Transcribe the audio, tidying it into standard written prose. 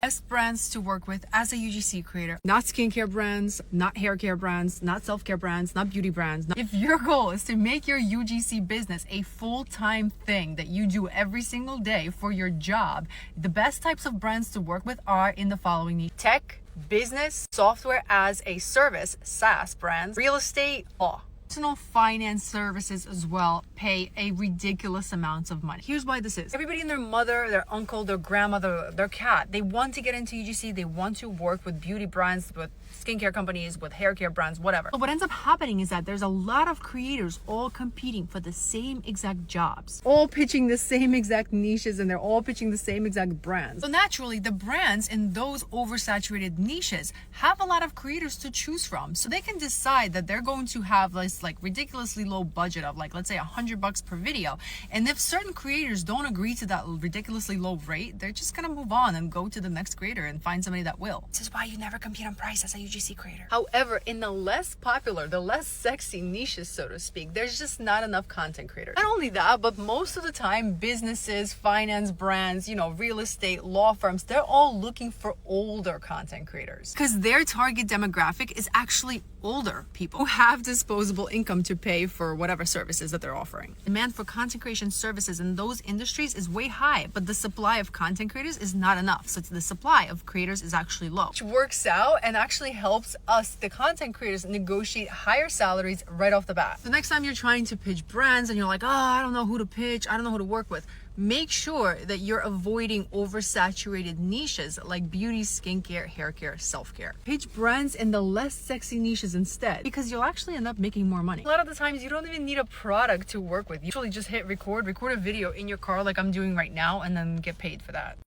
best brands to work with as a UGC creator. Not skincare brands, not hair care brands, not self-care brands, not beauty brands. If your goal is to make your UGC business a full-time thing that you do every single day for your job, the best types of brands to work with are in the following niche: tech, business, software as a service, SaaS brands, real estate, law. Personal finance services as well pay a ridiculous amount of money. Here's why this is. Everybody and their mother, their uncle, their grandmother, their cat, they want to get into UGC. They want to work with beauty brands, with skincare companies, with hair care brands, whatever. So what ends up happening is that there's a lot of creators all competing for the same exact jobs, all pitching the same exact niches, and they're all pitching the same exact brands. So naturally, the brands in those oversaturated niches have a lot of creators to choose from. So they can decide that they're going to have this like ridiculously low budget of like, let's say $100 per video. And if certain creators don't agree to that ridiculously low rate, they're just gonna move on and go to the next creator and find somebody that will. This is why you never compete on price as a UGC creator. However, in the less popular, the less sexy niches, so to speak, there's just not enough content creators. Not only that, but most of the time, businesses, finance brands, real estate, law firms, they're all looking for older content creators because their target demographic is actually older people who have disposable income to pay for whatever services that they're offering. Demand for content creation services in those industries is way high, but the supply of content creators is not enough. So the supply of creators is actually low, which works out and actually helps us, the content creators, negotiate higher salaries right off the bat. The next time you're trying to pitch brands and you're like, I don't know who to pitch, I don't know who to work with, make sure that you're avoiding oversaturated niches like beauty, skincare, hair care, self-care. Pitch brands in the less sexy niches instead, because you'll actually end up making more money. A lot of the times you don't even need a product to work with. You usually just hit record a video in your car like I'm doing right now, and then get paid for that.